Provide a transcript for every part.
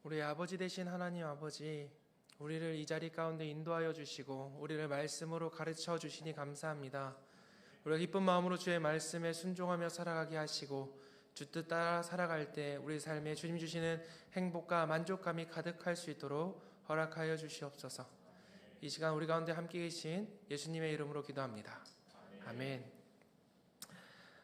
우리 아버지 되신 하나님 아버지, 우리를 이 자리 가운데 인도하여 주시고 우리를 말씀으로 가르쳐 주시니 감사합니다. 우리가 기쁜 마음으로 주의 말씀에 순종하며 살아가게 하시고 주 뜻 따라 살아갈 때 우리 삶에 주님 주시는 행복과 만족감이 가득할 수 있도록 허락하여 주시옵소서. 이 시간 우리 가운데 함께 계신 예수님의 이름으로 기도합니다. 아멘.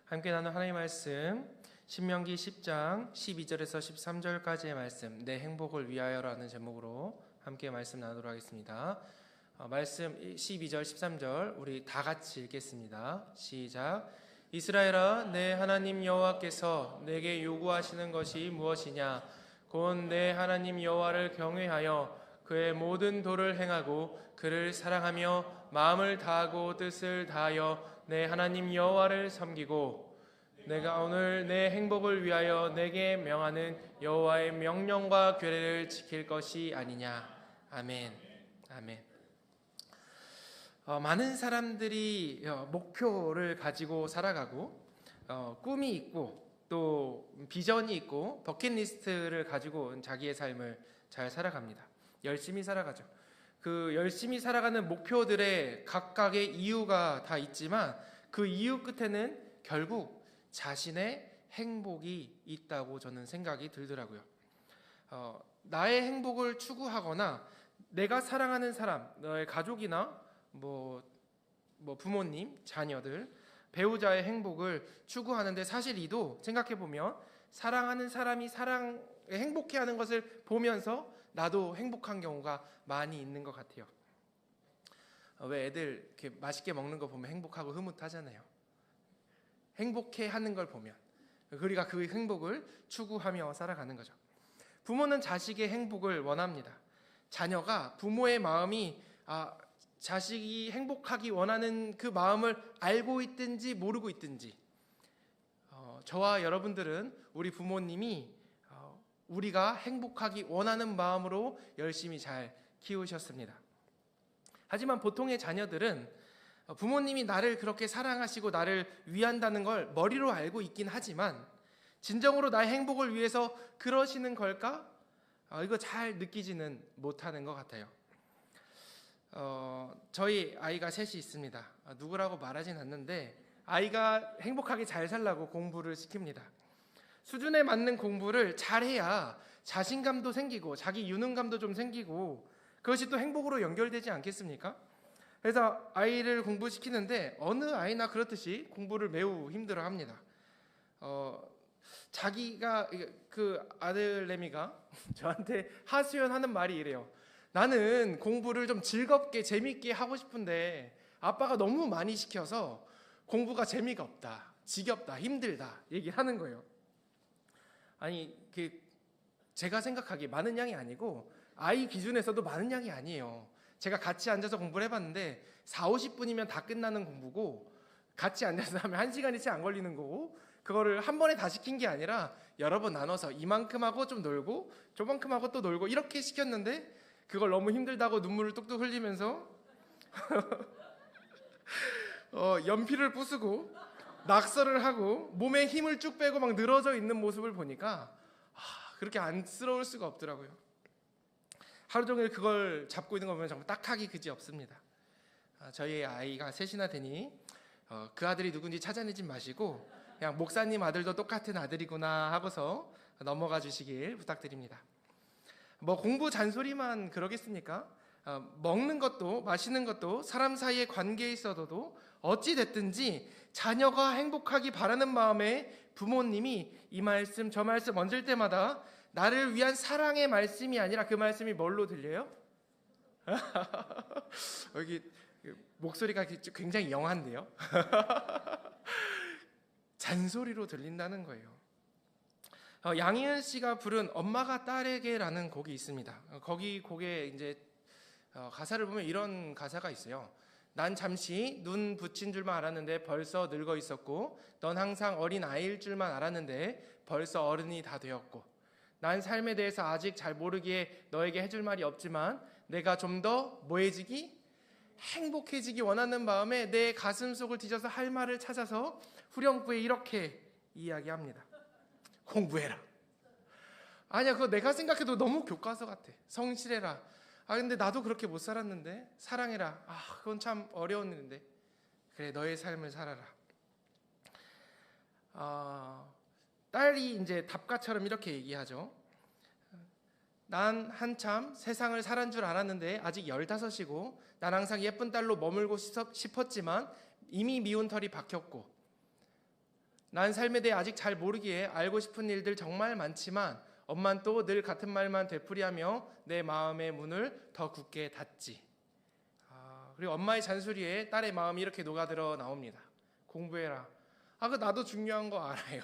함께 나눈 하나님의 말씀, 신명기 10장 12절에서 13절까지의 말씀, 내 행복을 위하여라는 제목으로 함께 말씀 나누도록 하겠습니다. 말씀 12절 13절 우리 다 같이 읽겠습니다. 시작. 이스라엘아, 내 하나님 여호와께서 내게 요구하시는 것이 무엇이냐? 곧 내 하나님 여호와를 경외하여 그의 모든 도를 행하고 그를 사랑하며 마음을 다하고 뜻을 다하여 내 하나님 여호와를 섬기고 내가 오늘 내 행복을 위하여 내게 명하는 여호와의 명령과 규례를 지킬 것이 아니냐. 아멘. 아멘. 많은 사람들이 목표를 가지고 살아가고 꿈이 있고 또 비전이 있고 버킷리스트를 가지고 자기의 삶을 잘 살아갑니다. 열심히 살아가죠. 그 열심히 살아가는 목표들의 각각의 이유가 다 있지만 그 이유 끝에는 결국 자신의 행복이 있다고 저는 생각이 들더라고요. 나의 행복을 추구하거나 내가 사랑하는 사람, 너의 가족이나 부모님, 자녀들, 배우자의 행복을 추구하는데 사실 이도 생각해보면 사랑하는 사람이 행복해하는 것을 보면서 나도 행복한 경우가 많이 있는 것 같아요. 왜 애들 이렇게 맛있게 먹는 거 보면 행복하고 흐뭇하잖아요. 행복해하는 걸 보면 우리가 그 행복을 추구하며 살아가는 거죠. 부모는 자식의 행복을 원합니다. 자녀가 부모의 마음이 자식이 행복하기 원하는 그 마음을 알고 있든지 모르고 있든지 저와 여러분들은 우리 부모님이 우리가 행복하기 원하는 마음으로 열심히 잘 키우셨습니다. 하지만 보통의 자녀들은 부모님이 나를 그렇게 사랑하시고 나를 위한다는 걸 머리로 알고 있긴 하지만 진정으로 나의 행복을 위해서 그러시는 걸까? 이거 잘 느끼지는 못하는 것 같아요. 저희 아이가 셋이 있습니다. 누구라고 말하진 않는데 아이가 행복하게 잘 살라고 공부를 시킵니다. 수준에 맞는 공부를 잘해야 자신감도 생기고 자기 유능감도 좀 생기고 그것이 또 행복으로 연결되지 않겠습니까? 그래서 아이를 공부시키는데 어느 아이나 그렇듯이 공부를 매우 힘들어합니다. 자기가 그 아들내미가 저한테 하소연하는 말이 이래요. 나는 공부를 좀 즐겁게 재밌게 하고 싶은데 아빠가 너무 많이 시켜서 공부가 재미가 없다, 지겹다, 힘들다 얘기를 하는 거예요. 아니 제가 생각하기에 많은 양이 아니고 아이 기준에서도 많은 양이 아니에요. 제가 같이 앉아서 공부를 해봤는데 40-50분이면 다 끝나는 공부고 같이 앉아서 하면 1시간이 채 안 걸리는 거고 그거를 한 번에 다 시킨 게 아니라 여러 번 나눠서 이만큼 하고 좀 놀고 저만큼 하고 또 놀고 이렇게 시켰는데 그걸 너무 힘들다고 눈물을 뚝뚝 흘리면서 연필을 부수고 낙서를 하고 몸에 힘을 쭉 빼고 막 늘어져 있는 모습을 보니까 그렇게 안쓰러울 수가 없더라고요. 하루 종일 그걸 잡고 있는 거 보면 정말 딱하기 그지 없습니다. 저희 아이가 셋이나 되니 그 아들이 누군지 찾아내지 마시고 그냥 목사님 아들도 똑같은 아들이구나 하고서 넘어가 주시길 부탁드립니다. 공부 잔소리만 그러겠습니까? 먹는 것도 마시는 것도 사람 사이의 관계에 있어도 어찌 됐든지 자녀가 행복하기 바라는 마음에 부모님이 이 말씀 저 말씀 얹을 때마다 나를 위한 사랑의 말씀이 아니라 그 말씀이 뭘로 들려요? 여기 목소리가 굉장히 영한데요. 잔소리로 들린다는 거예요. 양희은 씨가 부른 엄마가 딸에게라는 곡이 있습니다. 거기 곡에 이제 가사를 보면 이런 가사가 있어요. 난 잠시 눈 붙인 줄만 알았는데 벌써 늙어 있었고 넌 항상 어린 아이일 줄만 알았는데 벌써 어른이 다 되었고 난 삶에 대해서 아직 잘 모르기에 너에게 해줄 말이 없지만 내가 좀 더 행복해지기 원하는 마음에 내 가슴 속을 뒤져서 할 말을 찾아서 후렴구에 이렇게 이야기합니다. 공부해라. 아니야, 그거 내가 생각해도 너무 교과서 같아. 성실해라. 근데 나도 그렇게 못 살았는데. 사랑해라. 그건 참 어려운 일인데. 그래, 너의 삶을 살아라. 딸이 이제 답가처럼 이렇게 얘기하죠. 난 한참 세상을 살은 줄 알았는데 아직 15이고 난 항상 예쁜 딸로 머물고 싶었지만 이미 미운 털이 박혔고, 난 삶에 대해 아직 잘 모르기에 알고 싶은 일들 정말 많지만 엄만 또 늘 같은 말만 되풀이하며 내 마음의 문을 더 굳게 닫지. 그리고 엄마의 잔소리에 딸의 마음이 이렇게 녹아들어 나옵니다. 공부해라. 그 나도 중요한 거 알아요.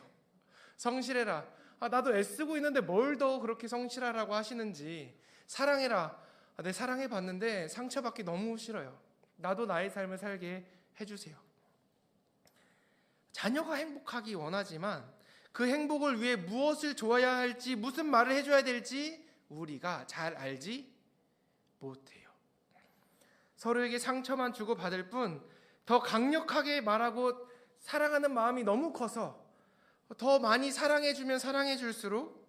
성실해라. 나도 애쓰고 있는데 뭘 더 그렇게 성실하라고 하시는지. 사랑해라. 내 사랑해봤는데 상처받기 너무 싫어요. 나도 나의 삶을 살게 해주세요. 자녀가 행복하기 원하지만 그 행복을 위해 무엇을 줘야 할지, 무슨 말을 해줘야 될지 우리가 잘 알지 못해요. 서로에게 상처만 주고 받을 뿐 더 강력하게 말하고 사랑하는 마음이 너무 커서 더 많이 사랑해주면 사랑해줄수록,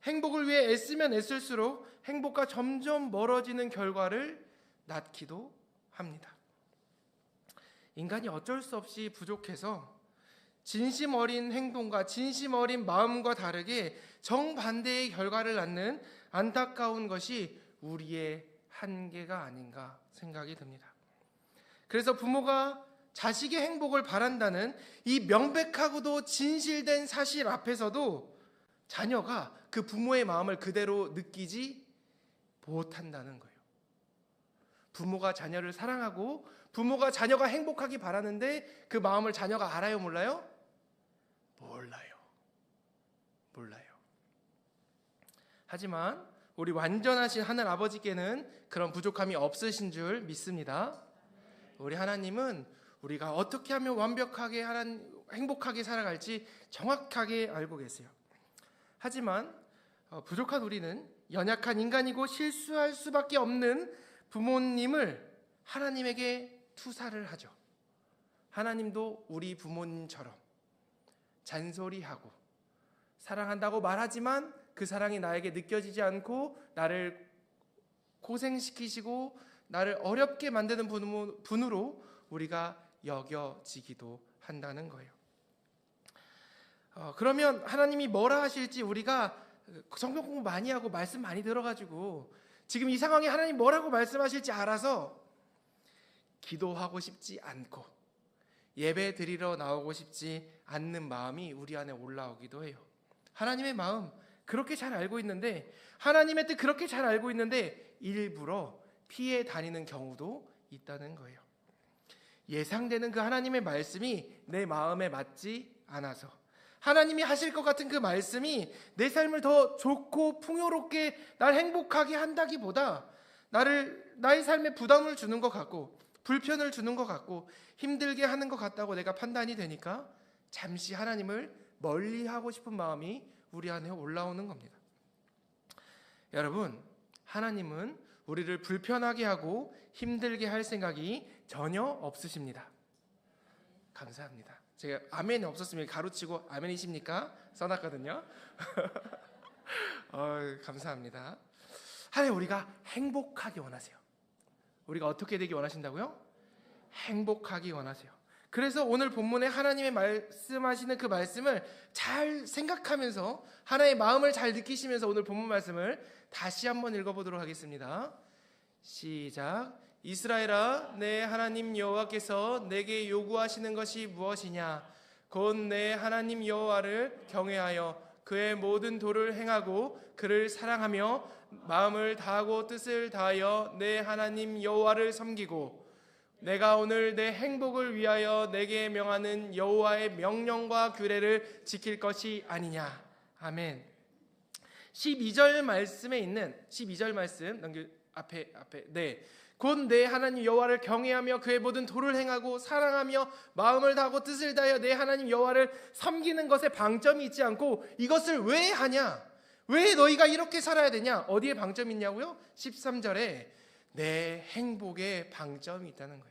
행복을 위해 애쓰면 애쓸수록 행복과 점점 멀어지는 결과를 낳기도 합니다. 인간이 어쩔 수 없이 부족해서 진심 어린 행동과 진심 어린 마음과 다르게 정반대의 결과를 낳는 안타까운 것이 우리의 한계가 아닌가 생각이 듭니다. 그래서 부모가 자식의 행복을 바란다는 이 명백하고도 진실된 사실 앞에서도 자녀가 그 부모의 마음을 그대로 느끼지 못한다는 거예요. 부모가 자녀를 사랑하고 부모가 자녀가 행복하기 바라는데 그 마음을 자녀가 알아요, 몰라요? 몰라요. 하지만 우리 완전하신 하늘 아버지께는 그런 부족함이 없으신 줄 믿습니다. 우리 하나님은 우리가 어떻게 하면 완벽하게 행복하게 살아갈지 정확하게 알고 계세요. 하지만 부족한 우리는 연약한 인간이고 실수할 수밖에 없는 부모님을 하나님에게 투사를 하죠. 하나님도 우리 부모님처럼 잔소리하고 사랑한다고 말하지만 그 사랑이 나에게 느껴지지 않고 나를 고생시키시고 나를 어렵게 만드는 분으로 우리가 여겨지기도 한다는 거예요. 그러면 하나님이 뭐라 하실지 우리가 성경 공부 많이 하고 말씀 많이 들어가지고 지금 이 상황에 하나님 뭐라고 말씀하실지 알아서 기도하고 싶지 않고 예배 드리러 나오고 싶지 않는 마음이 우리 안에 올라오기도 해요. 하나님의 마음 그렇게 잘 알고 있는데, 하나님의 뜻 그렇게 잘 알고 있는데 일부러 피해 다니는 경우도 있다는 거예요. 예상되는 그 하나님의 말씀이 내 마음에 맞지 않아서, 하나님이 하실 것 같은 그 말씀이 내 삶을 더 좋고 풍요롭게 날 행복하게 한다기보다 나의 삶에 부담을 주는 것 같고 불편을 주는 것 같고 힘들게 하는 것 같다고 내가 판단이 되니까 잠시 하나님을 멀리하고 싶은 마음이 우리 안에 올라오는 겁니다. 여러분, 하나님은 우리를 불편하게 하고 힘들게 할 생각이 전혀 없으십니다. 감사합니다. 제가 아멘이 없었으면 가로치고 아멘이십니까? 써놨거든요. 감사합니다. 하나님, 우리가 행복하기 원하세요. 우리가 어떻게 되기 원하신다고요? 행복하기 원하세요. 그래서 오늘 본문에 하나님의 말씀하시는 그 말씀을 잘 생각하면서 하나의 마음을 잘 느끼시면서 오늘 본문 말씀을 다시 한번 읽어보도록 하겠습니다. 시작. 이스라엘아, 내 하나님 여호와께서 내게 요구하시는 것이 무엇이냐? 곧 내 하나님 여호와를 경외하여 그의 모든 도를 행하고 그를 사랑하며 마음을 다하고 뜻을 다하여 내 하나님 여호와를 섬기고 내가 오늘 내 행복을 위하여 내게 명하는 여호와의 명령과 규례를 지킬 것이 아니냐. 아멘. 12절 말씀에 있는 12절 말씀 앞에 네. 곧 내 하나님 여호와를 경외하며 그의 모든 도를 행하고 사랑하며 마음을 다하고 뜻을 다하여 내 하나님 여호와를 섬기는 것에 방점이 있지 않고 이것을 왜 하냐? 왜 너희가 이렇게 살아야 되냐? 어디에 방점이 있냐고요? 13절에 내 행복에 방점이 있다는 거예요.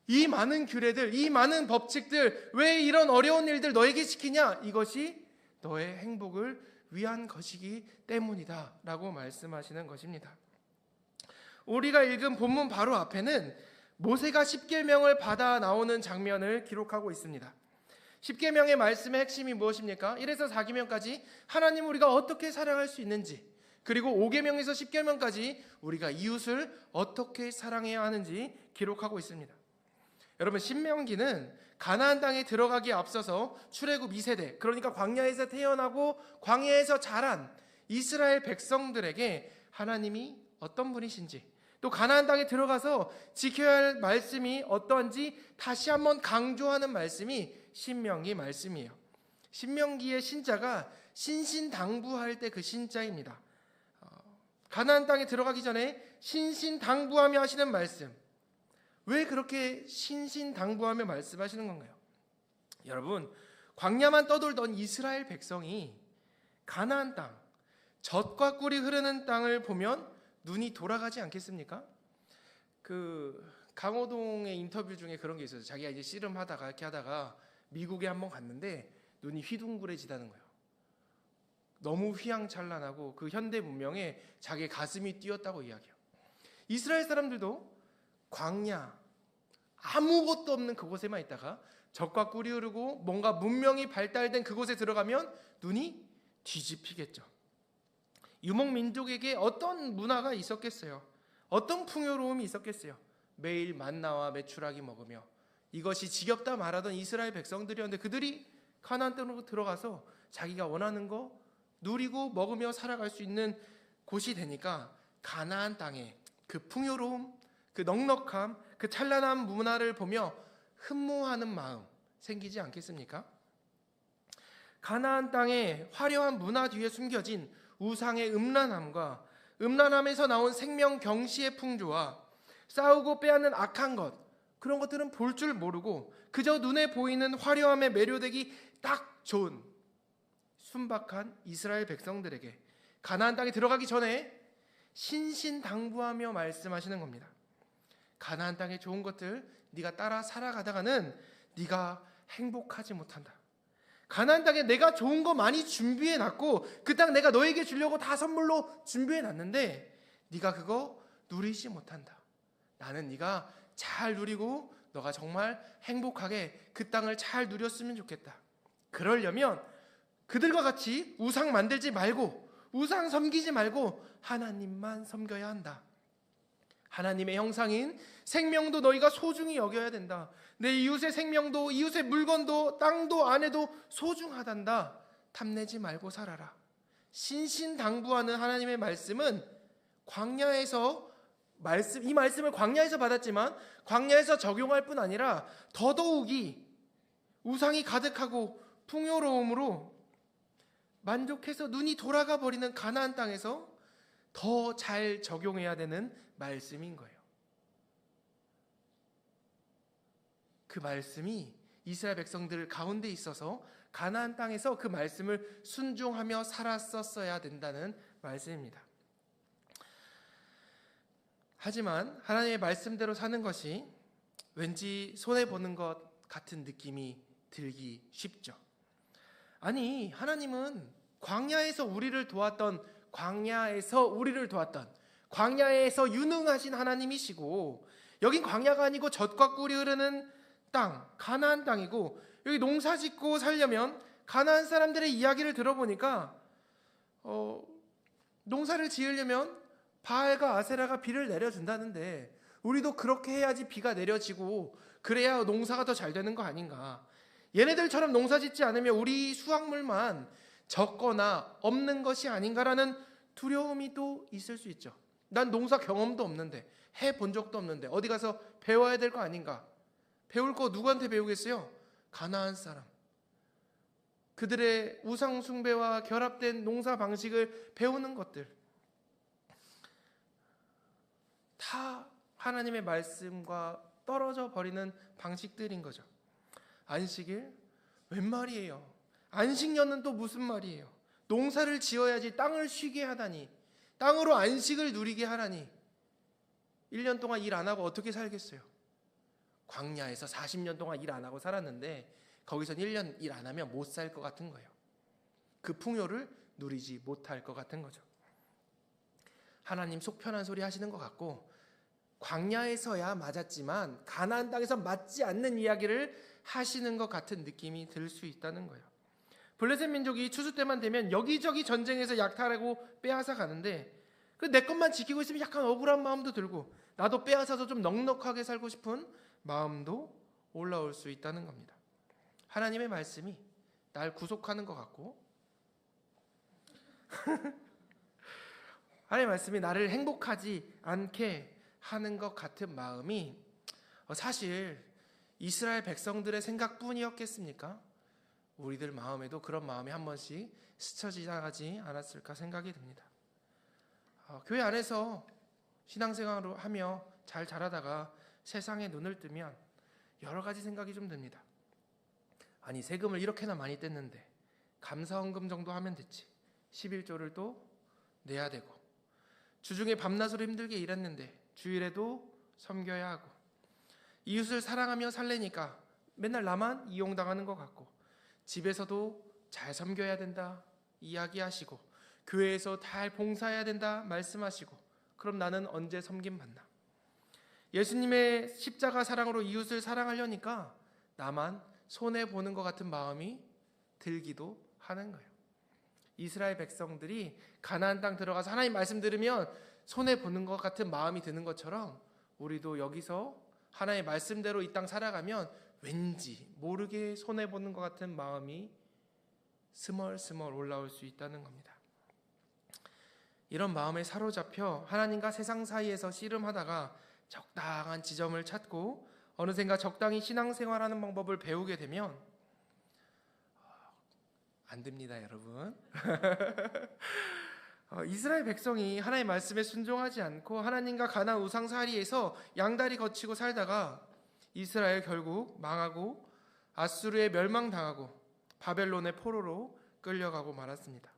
이 많은 규례들, 이 많은 법칙들, 왜 이런 어려운 일들 너에게 시키냐? 이것이 너의 행복을 위한 것이기 때문이다 라고 말씀하시는 것입니다. 우리가 읽은 본문 바로 앞에는 모세가 십계명을 받아 나오는 장면을 기록하고 있습니다. 십계명의 말씀의 핵심이 무엇입니까? 1에서 4계명까지 하나님 우리가 어떻게 사랑할 수 있는지, 그리고 5계명에서 10계명까지 우리가 이웃을 어떻게 사랑해야 하는지 기록하고 있습니다. 여러분, 신명기는 가나안 땅에 들어가기에 앞서서 출애굽 2세대, 그러니까 광야에서 태어나고 광야에서 자란 이스라엘 백성들에게 하나님이 어떤 분이신지, 또 가나안 땅에 들어가서 지켜야 할 말씀이 어떠한지 다시 한번 강조하는 말씀이 신명기 말씀이에요. 신명기의 신자가 신신당부할 때 그 신자입니다. 가나안 땅에 들어가기 전에 신신당부하며 하시는 말씀, 왜 그렇게 신신당부하며 말씀하시는 건가요? 여러분, 광야만 떠돌던 이스라엘 백성이 가나안 땅, 젖과 꿀이 흐르는 땅을 보면 눈이 돌아가지 않겠습니까? 강호동의 인터뷰 중에 그런 게 있어요. 자기가 이제 씨름하다가 이렇게 하다가 미국에 한번 갔는데 눈이 휘둥그레지다는 거예요. 너무 휘황찬란하고 그 현대 문명에 자기의 가슴이 뛰었다고 이야기해요. 이스라엘 사람들도 광야, 아무것도 없는 그곳에만 있다가 젖과 꿀이 흐르고 뭔가 문명이 발달된 그곳에 들어가면 눈이 뒤집히겠죠. 유목민족에게 어떤 문화가 있었겠어요? 어떤 풍요로움이 있었겠어요? 매일 만나와 메추라기 먹으며 이것이 지겹다 말하던 이스라엘 백성들이었는데 그들이 가나안 땅으로 들어가서 자기가 원하는 거 누리고 먹으며 살아갈 수 있는 곳이 되니까 가나안 땅에 그 풍요로움, 그 넉넉함, 그 찬란한 문화를 보며 흠모하는 마음 생기지 않겠습니까? 가나안 땅의 화려한 문화 뒤에 숨겨진 우상의 음란함과 음란함에서 나온 생명 경시의 풍조와 싸우고 빼앗는 악한 것, 그런 것들은 볼 줄 모르고 그저 눈에 보이는 화려함에 매료되기 딱 좋은 순박한 이스라엘 백성들에게 가나안 땅에 들어가기 전에 신신당부하며 말씀하시는 겁니다. 가나안 땅의 좋은 것들 네가 따라 살아가다가는 네가 행복하지 못한다. 가나안 땅에 내가 좋은 거 많이 준비해놨고 그 땅 내가 너에게 주려고 다 선물로 준비해놨는데 네가 그거 누리지 못한다. 나는 네가 잘 누리고 너가 정말 행복하게 그 땅을 잘 누렸으면 좋겠다. 그러려면 그들과 같이 우상 만들지 말고 우상 섬기지 말고 하나님만 섬겨야 한다. 하나님의 형상인 생명도 너희가 소중히 여겨야 된다. 내 이웃의 생명도 이웃의 물건도 땅도 아내도 소중하단다. 탐내지 말고 살아라. 신신당부하는 하나님의 말씀은 광야에서 이 말씀을 광야에서 받았지만 광야에서 적용할 뿐 아니라 더더욱이 우상이 가득하고 풍요로움으로 만족해서 눈이 돌아가 버리는 가나안 땅에서 더 잘 적용해야 되는 말씀인 거예요. 그 말씀이 이스라엘 백성들 가운데 있어서 가나안 땅에서 그 말씀을 순종하며 살았었어야 된다는 말씀입니다. 하지만 하나님의 말씀대로 사는 것이 왠지 손해보는 것 같은 느낌이 들기 쉽죠. 아니, 하나님은 광야에서 우리를 도왔던 광야에서 유능하신 하나님이시고 여긴 광야가 아니고 젖과 꿀이 흐르는 땅, 가나안 땅이고 여기 농사 짓고 살려면 가나안 사람들의 이야기를 들어보니까 농사를 지으려면 바알과 아세라가 비를 내려준다는데 우리도 그렇게 해야지 비가 내려지고 그래야 농사가 더 잘 되는 거 아닌가. 얘네들처럼 농사 짓지 않으면 우리 수확물만 적거나 없는 것이 아닌가라는 두려움이 또 있을 수 있죠. 난 농사 경험도 없는데 해본 적도 없는데 어디 가서 배워야 될 거 아닌가. 배울 거 누구한테 배우겠어요? 가나안 사람. 그들의 우상 숭배와 결합된 농사 방식을 배우는 것들 다 하나님의 말씀과 떨어져 버리는 방식들인 거죠. 안식일? 웬 말이에요? 안식년은 또 무슨 말이에요? 농사를 지어야지 땅을 쉬게 하다니, 땅으로 안식을 누리게 하라니 1년 동안 일 안 하고 어떻게 살겠어요? 광야에서 40년 동안 일 안 하고 살았는데 거기선 1년 일 안 하면 못 살 것 같은 거예요. 그 풍요를 누리지 못할 것 같은 거죠. 하나님 속 편한 소리 하시는 것 같고, 광야에서야 맞았지만 가나안 땅에서 맞지 않는 이야기를 하시는 것 같은 느낌이 들 수 있다는 거예요. 블레셋 민족이 추수 때만 되면 여기저기 전쟁에서 약탈하고 빼앗아 가는데, 내 것만 지키고 있으면 약간 억울한 마음도 들고, 나도 빼앗아서 좀 넉넉하게 살고 싶은 마음도 올라올 수 있다는 겁니다. 하나님의 말씀이 날 구속하는 것 같고 하나님의 말씀이 나를 행복하지 않게 하는 것 같은 마음이 사실 이스라엘 백성들의 생각뿐이었겠습니까? 우리들 마음에도 그런 마음이 한 번씩 스쳐 지나가지 않았을까 생각이 듭니다. 교회 안에서 신앙생활을 하며 잘 자라다가 세상에 눈을 뜨면 여러 가지 생각이 좀 듭니다. 아니, 세금을 이렇게나 많이 뗐는데 감사헌금 정도 하면 됐지, 11조를 또 내야 되고, 주중에 밤낮으로 힘들게 일했는데 주일에도 섬겨야 하고, 이웃을 사랑하며 살래니까 맨날 나만 이용당하는 것 같고, 집에서도 잘 섬겨야 된다 이야기하시고, 교회에서 잘 봉사해야 된다 말씀하시고, 그럼 나는 언제 섬김받나? 예수님의 십자가 사랑으로 이웃을 사랑하려니까 나만 손해보는 것 같은 마음이 들기도 하는 거예요. 이스라엘 백성들이 가나안 땅 들어가서 하나님 말씀 들으면 손해보는 것 같은 마음이 드는 것처럼, 우리도 여기서 하나님의 말씀대로 이 땅 살아가면 왠지 모르게 손해보는 것 같은 마음이 스멀스멀 올라올 수 있다는 겁니다. 이런 마음에 사로잡혀 하나님과 세상 사이에서 씨름하다가 적당한 지점을 찾고 어느샌가 적당히 신앙생활하는 방법을 배우게 되면 안 됩니다, 여러분. 이스라엘 백성이 하나님의 말씀에 순종하지 않고 하나님과 가나안 우상사리에서 양다리 거치고 살다가 이스라엘 결국 망하고 아수르에 멸망당하고 바벨론의 포로로 끌려가고 말았습니다.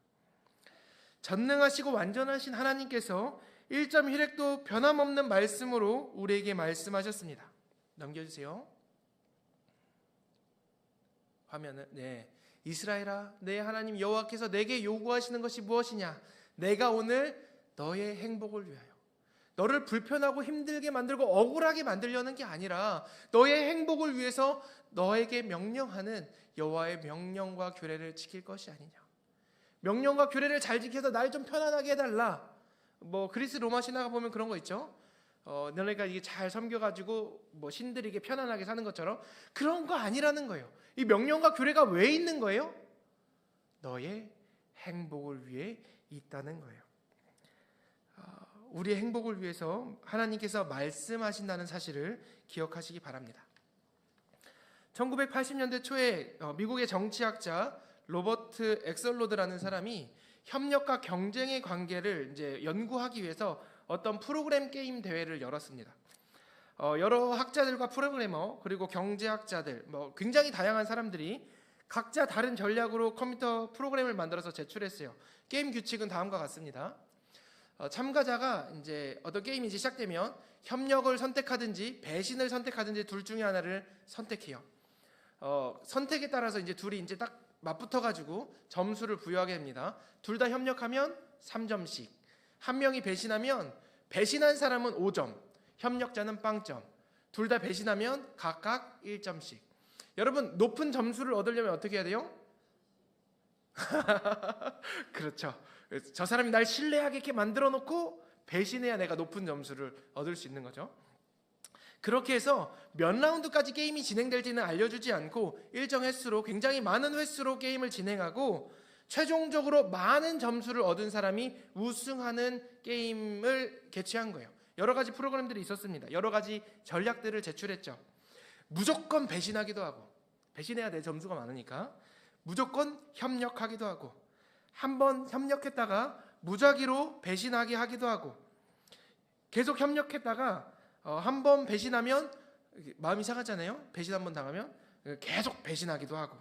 전능하시고 완전하신 하나님께서 1점1획도 변함없는 말씀으로 우리에게 말씀하셨습니다. 넘겨주세요. 화면을. 네. 이스라엘아, 내 하나님 여호와께서 내게 요구하시는 것이 무엇이냐? 내가 오늘 너의 행복을 위하여, 너를 불편하고 힘들게 만들고 억울하게 만들려는 게 아니라 너의 행복을 위해서 너에게 명령하는 여호와의 명령과 규례를 지킬 것이 아니냐. 명령과 규례를 잘 지켜서 날 좀 편안하게 해달라. 그리스 로마 신화가 보면 그런 거 있죠. 너네가 이게 잘 섬겨가지고 신들에게 편안하게 사는 것처럼, 그런 거 아니라는 거예요. 이 명령과 규례가 왜 있는 거예요? 너의 행복을 위해 있다는 거예요. 우리의 행복을 위해서 하나님께서 말씀하신다는 사실을 기억하시기 바랍니다. 1980년대 초에 미국의 정치학자 로버트 엑설로드라는 사람이 협력과 경쟁의 관계를 이제 연구하기 위해서 어떤 프로그램 게임 대회를 열었습니다. 여러 학자들과 프로그래머 그리고 경제학자들 굉장히 다양한 사람들이 각자 다른 전략으로 컴퓨터 프로그램을 만들어서 제출했어요. 게임 규칙은 다음과 같습니다. 참가자가 이제 어떤 게임이 이제 시작되면 협력을 선택하든지 배신을 선택하든지 둘 중에 하나를 선택해요. 선택에 따라서 이제 둘이 이제 딱 맞붙어 가지고 점수를 부여하게 됩니다. 둘 다 협력하면 3점씩, 한 명이 배신하면 배신한 사람은 5점, 협력자는 0점, 둘 다 배신하면 각각 1점씩. 여러분, 높은 점수를 얻으려면 어떻게 해야 돼요? 그렇죠. 저 사람이 날 신뢰하게 만들어 놓고 배신해야 내가 높은 점수를 얻을 수 있는 거죠. 그렇게 해서 몇 라운드까지 게임이 진행될지는 알려주지 않고 일정 횟수로, 굉장히 많은 횟수로 게임을 진행하고 최종적으로 많은 점수를 얻은 사람이 우승하는 게임을 개최한 거예요. 여러 가지 프로그램들이 있었습니다. 여러 가지 전략들을 제출했죠. 무조건 배신하기도 하고, 배신해야 내 점수가 많으니까 무조건 협력하기도 하고, 한번 협력했다가 무작위로 배신하게 하기도 하고, 계속 협력했다가 한 번 배신하면 마음이 상하잖아요. 배신 한 번 당하면 계속 배신하기도 하고,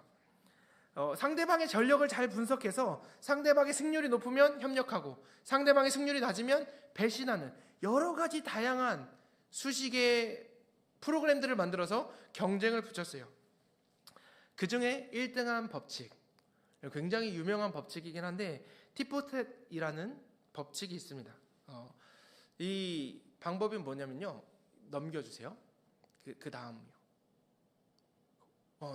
상대방의 전력을 잘 분석해서 상대방의 승률이 높으면 협력하고 상대방의 승률이 낮으면 배신하는 여러 가지 다양한 수식의 프로그램들을 만들어서 경쟁을 붙였어요. 그 중에 1등한 법칙, 굉장히 유명한 법칙이긴 한데 티포텟이라는 법칙이 있습니다. 이 방법이 뭐냐면요. 넘겨주세요. 그 다음요.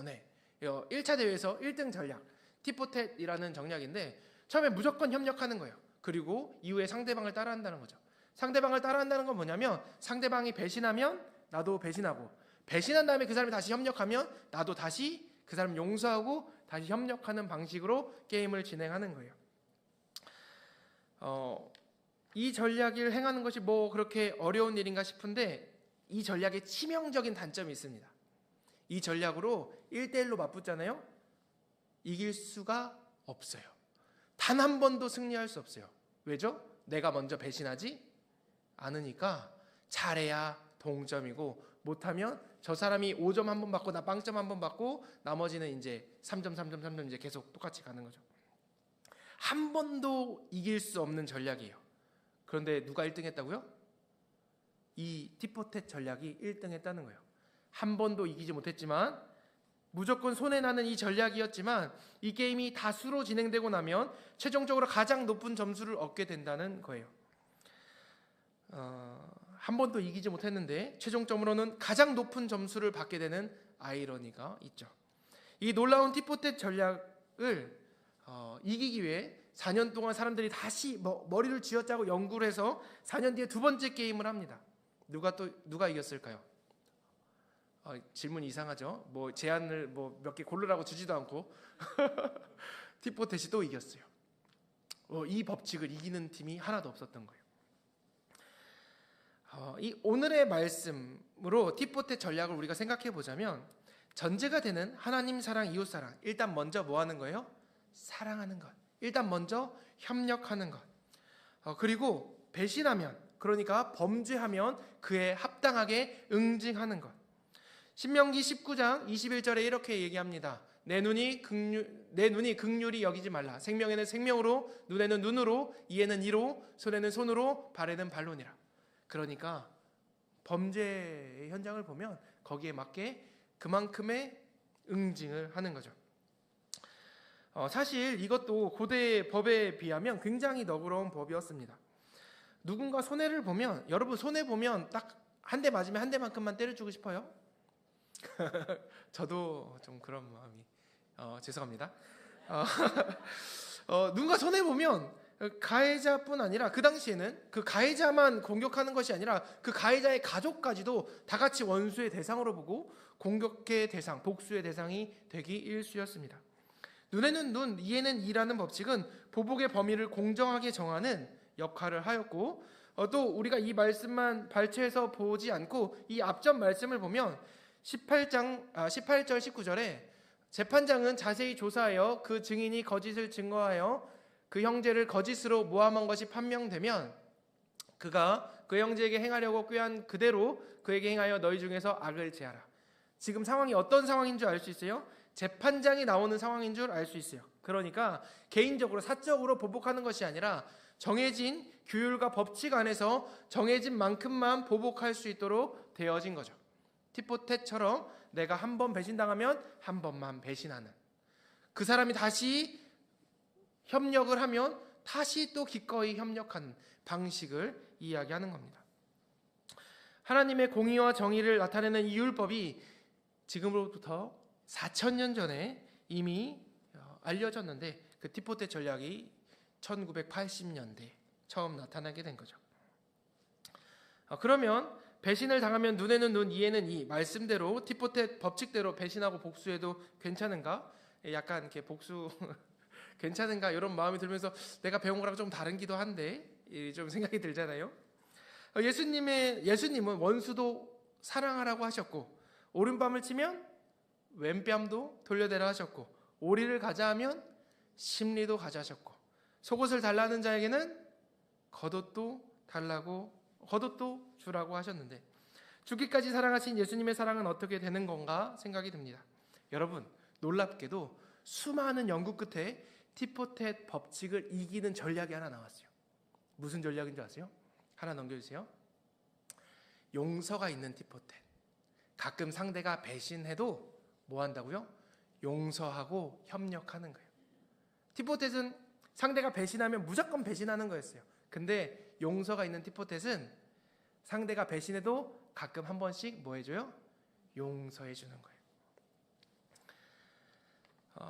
네. 1차 대회에서 1등 전략 티포텟이라는 전략인데 처음에 무조건 협력하는 거예요. 그리고 이후에 상대방을 따라한다는 거죠. 상대방을 따라한다는 건 뭐냐면 상대방이 배신하면 나도 배신하고, 배신한 다음에 그 사람이 다시 협력하면 나도 다시 그 사람 용서하고 다시 협력하는 방식으로 게임을 진행하는 거예요. 이 전략을 행하는 것이 뭐 그렇게 어려운 일인가 싶은데 이 전략에 치명적인 단점이 있습니다. 이 전략으로 1대1로 맞붙잖아요. 이길 수가 없어요. 단 한 번도 승리할 수 없어요. 왜죠? 내가 먼저 배신하지 않으니까 잘해야 동점이고 못하면 저 사람이 5점 한 번 받고 나 빵점 한 번 받고 나머지는 이제 3점 3점 3점 이제 계속 똑같이 가는 거죠. 한 번도 이길 수 없는 전략이에요. 그런데 누가 1등 했다고요? 이 티포텟 전략이 1등 했다는 거예요. 한 번도 이기지 못했지만 무조건 손해나는 이 전략이었지만 이 게임이 다수로 진행되고 나면 최종적으로 가장 높은 점수를 얻게 된다는 거예요. 한 번도 이기지 못했는데 최종적으로는 가장 높은 점수를 받게 되는 아이러니가 있죠. 이 놀라운 티포텟 전략을 이기기 위해 4년 동안 사람들이 다시 머리를 쥐어짜고 연구를 해서 4년 뒤에 두 번째 게임을 합니다. 누가 이겼을까요? 질문이 이상하죠. 뭐 제안을 몇 개 고르라고 주지도 않고 티포텟이 또 이겼어요. 이 법칙을 이기는 팀이 하나도 없었던 거예요. 이 오늘의 말씀으로 티포텟 전략을 우리가 생각해 보자면 전제가 되는 하나님 사랑, 이웃 사랑. 일단 먼저 뭐 하는 거예요? 사랑하는 것. 일단 먼저 협력하는 것. 그리고 배신하면, 그러니까 범죄하면 그에 합당하게 응징하는 것. 신명기 19장 21절에 이렇게 얘기합니다. 내 눈이 긍휼히 여기지 말라. 생명에는 생명으로, 눈에는 눈으로, 이에는 이로, 손에는 손으로, 발에는 발로니라. 그러니까 범죄의 현장을 보면 거기에 맞게 그만큼의 응징을 하는 거죠. 사실 이것도 고대 법에 비하면 굉장히 너그러운 법이었습니다. 누군가 손해를 보면, 여러분 손해 보면 딱 한 대 맞으면 한 대만큼만 때려주고 싶어요? 저도 좀 그런 마음이 죄송합니다. 누군가 손해 보면 가해자뿐 아니라 그 당시에는 그 가해자만 공격하는 것이 아니라 그 가해자의 가족까지도 다 같이 원수의 대상으로 보고 공격의 대상, 복수의 대상이 되기 일쑤였습니다. 눈에는 눈, 이에는 이라는 법칙은 보복의 범위를 공정하게 정하는 역할을 하였고, 또 우리가 이 말씀만 발췌해서 보지 않고 이 앞전 말씀을 보면 18절 19절에 재판장은 자세히 조사하여 그 증인이 거짓을 증거하여 그 형제를 거짓으로 모함한 것이 판명되면 그가 그 형제에게 행하려고 꾀한 그대로 그에게 행하여 너희 중에서 악을 제하라. 지금 상황이 어떤 상황인 줄 알 수 있어요? 재판장이 나오는 상황인 줄 알 수 있어요. 그러니까 개인적으로 사적으로 보복하는 것이 아니라 정해진 규율과 법칙 안에서 정해진 만큼만 보복할 수 있도록 되어진 거죠. 티포텟처럼 내가 한 번 배신당하면 한 번만 배신하는, 그 사람이 다시 협력을 하면 다시 또 기꺼이 협력하는 방식을 이야기하는 겁니다. 하나님의 공의와 정의를 나타내는 이 율법이 지금으로부터 4,000년 전에 이미 알려졌는데 그 티포텟 전략이 1980년대 처음 나타나게 된 거죠. 그러면 배신을 당하면 눈에는 눈, 이에는 이 말씀대로 티포텟 법칙대로 배신하고 복수해도 괜찮은가? 약간 이렇게 복수 괜찮은가? 이런 마음이 들면서 내가 배운 거랑 좀 다른기도 한데 좀 생각이 들잖아요. 예수님은 원수도 사랑하라고 하셨고, 오른밤을 치면 왼뺨도 돌려대라 하셨고, 오리를 가자 하면 심리도 가자 하셨고, 속옷을 달라는 자에게는 겉옷도 주라고 하셨는데 죽기까지 사랑하신 예수님의 사랑은 어떻게 되는 건가 생각이 듭니다. 여러분, 놀랍게도 수많은 연구 끝에 티포텟 법칙을 이기는 전략이 하나 나왔어요. 무슨 전략인 줄 아세요? 하나 넘겨주세요. 용서가 있는 티포텟. 가끔 상대가 배신해도 뭐 한다고요? 용서하고 협력하는 거예요. 티포텟은 상대가 배신하면 무조건 배신하는 거였어요. 근데 용서가 있는 티포텟은 상대가 배신해도 가끔 한 번씩 뭐 해줘요? 용서해 주는 거예요.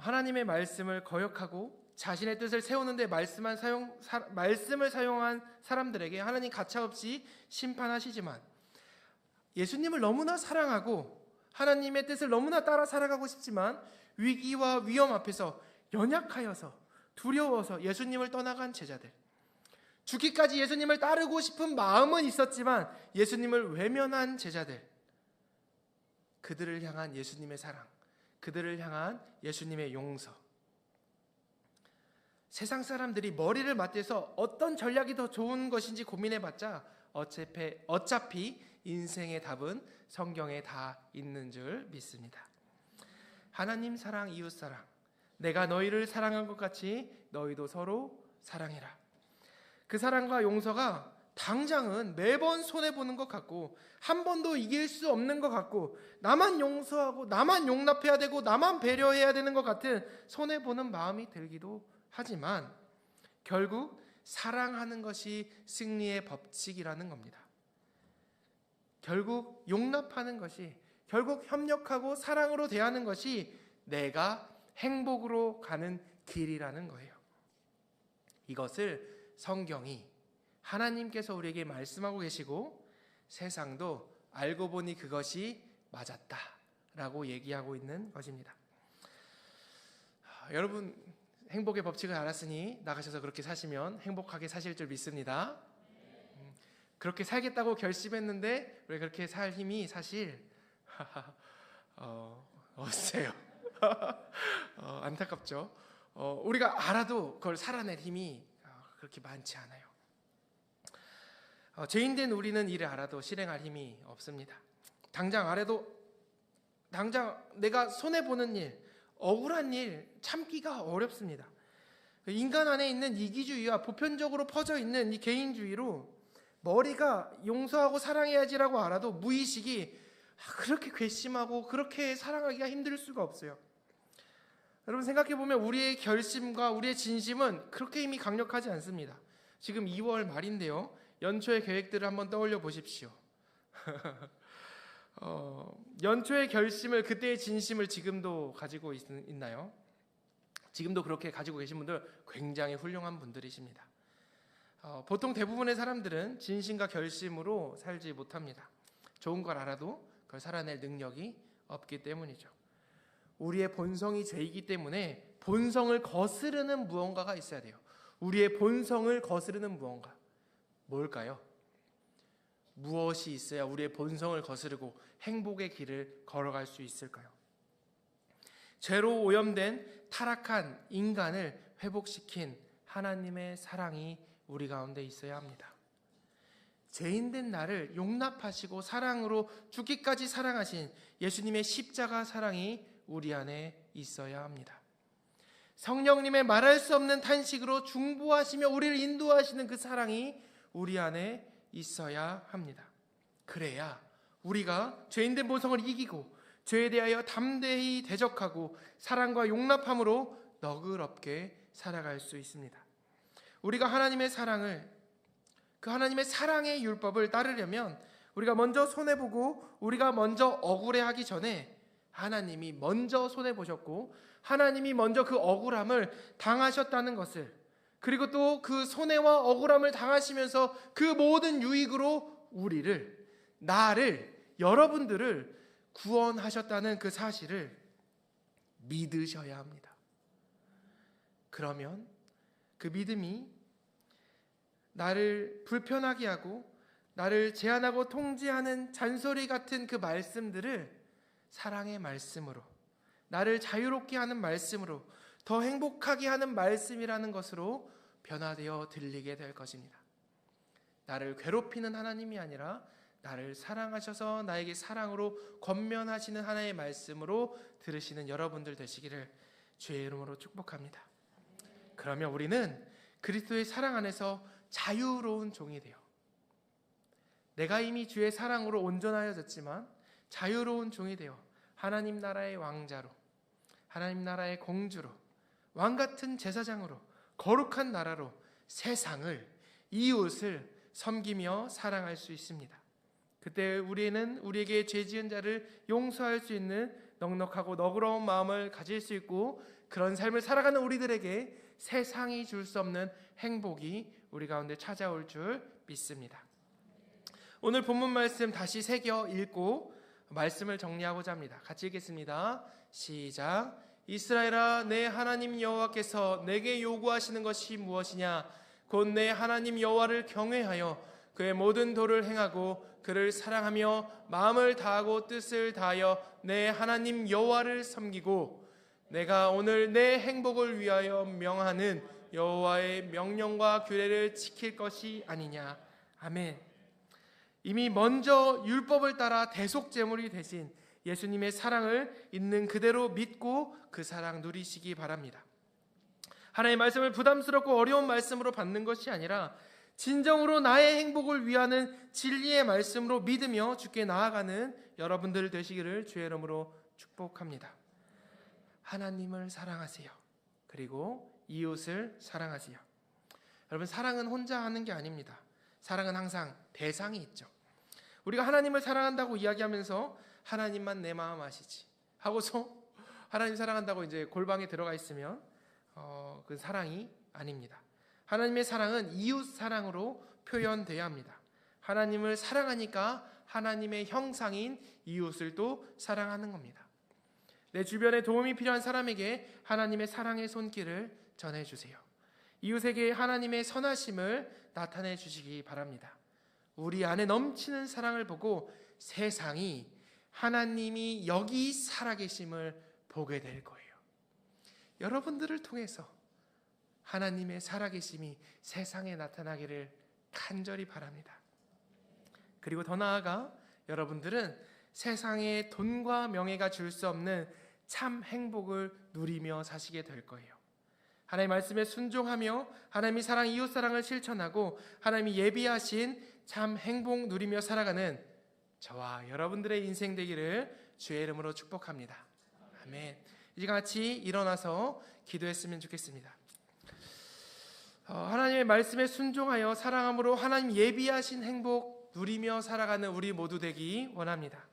하나님의 말씀을 거역하고 자신의 뜻을 세우는데 말씀을 사용한 사람들에게 하나님 가차없이 심판하시지만, 예수님을 너무나 사랑하고 하나님의 뜻을 너무나 따라 살아가고 싶지만 위기와 위험 앞에서 연약하여서 두려워서 예수님을 떠나간 제자들, 죽기까지 예수님을 따르고 싶은 마음은 있었지만 예수님을 외면한 제자들, 그들을 향한 예수님의 사랑, 그들을 향한 예수님의 용서. 세상 사람들이 머리를 맞대서 어떤 전략이 더 좋은 것인지 고민해봤자 어차피 인생의 답은 성경에 다 있는 줄 믿습니다. 하나님 사랑, 이웃 사랑. 내가 너희를 사랑한 것 같이 너희도 서로 사랑해라. 그 사랑과 용서가 당장은 매번 손해보는 것 같고 한 번도 이길 수 없는 것 같고 나만 용서하고 나만 용납해야 되고 나만 배려해야 되는 것 같은 손해보는 마음이 들기도 하지만, 결국 사랑하는 것이 승리의 법칙이라는 겁니다. 결국 용납하는 것이, 결국 협력하고 사랑으로 대하는 것이 내가 행복으로 가는 길이라는 거예요. 이것을 성경이, 하나님께서 우리에게 말씀하고 계시고 세상도 알고 보니 그것이 맞았다라고 얘기하고 있는 것입니다. 여러분, 행복의 법칙을 알았으니 나가셔서 그렇게 사시면 행복하게 사실 줄 믿습니다. 그렇게 살겠다고 결심했는데 왜 그렇게 살 힘이 사실 없어요. 안타깝죠. 우리가 알아도 그걸 살아낼 힘이 그렇게 많지 않아요. 죄인된 우리는 이를 알아도 실행할 힘이 없습니다. 당장 내가 손해보는 일, 억울한 일 참기가 어렵습니다. 인간 안에 있는 이기주의와 보편적으로 퍼져 있는 이 개인주의로 머리가 용서하고 사랑해야지라고 알아도 무의식이 그렇게 괘씸하고 그렇게 사랑하기가 힘들 수가 없어요. 여러분, 생각해보면 우리의 결심과 우리의 진심은 그렇게 힘이 강력하지 않습니다. 지금 2월 말인데요, 연초의 계획들을 한번 떠올려 보십시오. 연초의 결심을, 그때의 진심을 지금도 가지고 있나요? 지금도 그렇게 가지고 계신 분들 굉장히 훌륭한 분들이십니다. 보통 대부분의 사람들은 진심과 결심으로 살지 못합니다. 좋은 걸 알아도 그걸 살아낼 능력이 없기 때문이죠. 우리의 본성이 죄이기 때문에 본성을 거스르는 무언가가 있어야 돼요. 우리의 본성을 거스르는 무언가. 뭘까요? 무엇이 있어야 우리의 본성을 거스르고 행복의 길을 걸어갈 수 있을까요? 죄로 오염된 타락한 인간을 회복시킨 하나님의 사랑이 우리 가운데 있어야 합니다. 죄인된 나를 용납하시고 사랑으로 죽기까지 사랑하신 예수님의 십자가 사랑이 우리 안에 있어야 합니다. 성령님의 말할 수 없는 탄식으로 중보하시며 우리를 인도하시는 그 사랑이 우리 안에 있어야 합니다. 그래야 우리가 죄인된 본성을 이기고 죄에 대하여 담대히 대적하고 사랑과 용납함으로 너그럽게 살아갈 수 있습니다. 우리가 하나님의 사랑을, 그 하나님의 사랑의 율법을 따르려면 우리가 먼저 손해보고 우리가 먼저 억울해하기 전에 하나님이 먼저 손해보셨고 하나님이 먼저 그 억울함을 당하셨다는 것을, 그리고 또 그 손해와 억울함을 당하시면서 그 모든 유익으로 우리를, 나를, 여러분들을 구원하셨다는 그 사실을 믿으셔야 합니다. 그러면 그 믿음이 나를 불편하게 하고 나를 제한하고 통제하는 잔소리 같은 그 말씀들을 사랑의 말씀으로, 나를 자유롭게 하는 말씀으로, 더 행복하게 하는 말씀이라는 것으로 변화되어 들리게 될 것입니다. 나를 괴롭히는 하나님이 아니라 나를 사랑하셔서 나에게 사랑으로 권면하시는 하나의 말씀으로 들으시는 여러분들 되시기를 주의 이름으로 축복합니다. 그러면 우리는 그리스도의 사랑 안에서 자유로운 종이 되어, 내가 이미 주의 사랑으로 온전하여졌지만 자유로운 종이 되어 하나님 나라의 왕자로, 하나님 나라의 공주로 왕같은 제사장으로 거룩한 나라로 세상을, 이웃을 섬기며 사랑할 수 있습니다. 그때 우리는 우리에게 죄 지은 자를 용서할 수 있는 넉넉하고 너그러운 마음을 가질 수 있고, 그런 삶을 살아가는 우리들에게 세상이 줄 수 없는 행복이 우리 가운데 찾아올 줄 믿습니다. 오늘 본문 말씀 다시 새겨 읽고 말씀을 정리하고자 합니다. 같이 읽겠습니다. 시작. 이스라엘아, 내 하나님 여호와께서 내게 요구하시는 것이 무엇이냐? 곧 내 하나님 여호와를 경외하여 그의 모든 도를 행하고 그를 사랑하며 마음을 다하고 뜻을 다하여 내 하나님 여호와를 섬기고, 내가 오늘 내 행복을 위하여 명하는 여호와의 명령과 규례를 지킬 것이 아니냐. 아멘. 이미 먼저 율법을 따라 대속제물이 되신 예수님의 사랑을 있는 그대로 믿고 그 사랑 누리시기 바랍니다. 하나님의 말씀을 부담스럽고 어려운 말씀으로 받는 것이 아니라 진정으로 나의 행복을 위하는 진리의 말씀으로 믿으며 주께 나아가는 여러분들 되시기를 주의 이름으로 축복합니다. 하나님을 사랑하세요. 그리고 이웃을 사랑하세요. 여러분, 사랑은 혼자 하는 게 아닙니다. 사랑은 항상 대상이 있죠. 우리가 하나님을 사랑한다고 이야기하면서 하나님만 내 마음 아시지 하고서 하나님 사랑한다고 이제 골방에 들어가 있으면 그 사랑이 아닙니다. 하나님의 사랑은 이웃 사랑으로 표현돼야 합니다. 하나님을 사랑하니까 하나님의 형상인 이웃을 또 사랑하는 겁니다. 내 주변에 도움이 필요한 사람에게 하나님의 사랑의 손길을 전해주세요. 이웃에게 하나님의 선하심을 나타내 주시기 바랍니다. 우리 안에 넘치는 사랑을 보고 세상이 하나님이 여기 살아계심을 보게 될 거예요. 여러분들을 통해서 하나님의 살아계심이 세상에 나타나기를 간절히 바랍니다. 그리고 더 나아가 여러분들은 세상의 돈과 명예가 줄 수 없는 참 행복을 누리며 사시게 될 거예요. 하나님의 말씀에 순종하며 하나님이 사랑, 이웃 사랑을 실천하고 하나님이 예비하신 참 행복 누리며 살아가는 저와 여러분들의 인생 되기를 주의 이름으로 축복합니다. 아멘. 이제 같이 일어나서 기도했으면 좋겠습니다. 하나님의 말씀에 순종하여 사랑함으로 하나님 예비하신 행복 누리며 살아가는 우리 모두 되기 원합니다.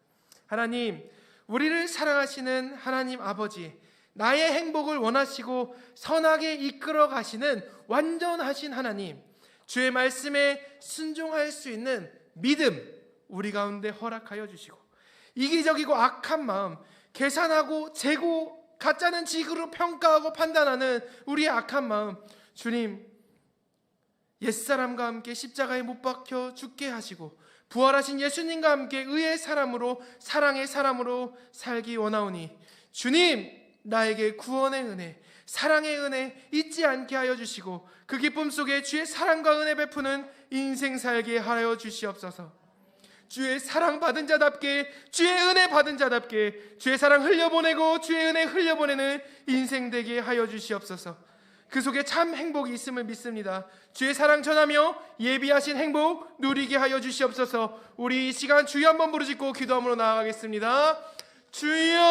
하나님, 우리를 사랑하시는 하나님 아버지, 나의 행복을 원하시고 선하게 이끌어 가시는 완전하신 하나님, 주의 말씀에 순종할 수 있는 믿음 우리 가운데 허락하여 주시고, 이기적이고 악한 마음, 계산하고 재고 가짜는 지으로 평가하고 판단하는 우리의 악한 마음, 주님 옛사람과 함께 십자가에 못 박혀 죽게 하시고 부활하신 예수님과 함께 의의 사람으로 사랑의 사람으로 살기 원하오니, 주님 나에게 구원의 은혜, 사랑의 은혜 잊지 않게 하여 주시고 그 기쁨 속에 주의 사랑과 은혜 베푸는 인생 살게 하여 주시옵소서. 주의 사랑 받은 자답게, 주의 은혜 받은 자답게 주의 사랑 흘려보내고 주의 은혜 흘려보내는 인생 되게 하여 주시옵소서. 그 속에 참 행복이 있음을 믿습니다. 주의 사랑 전하며 예비하신 행복 누리게 하여 주시옵소서. 우리 이 시간 주여 한번 부르짖고 기도함으로 나아가겠습니다. 주여!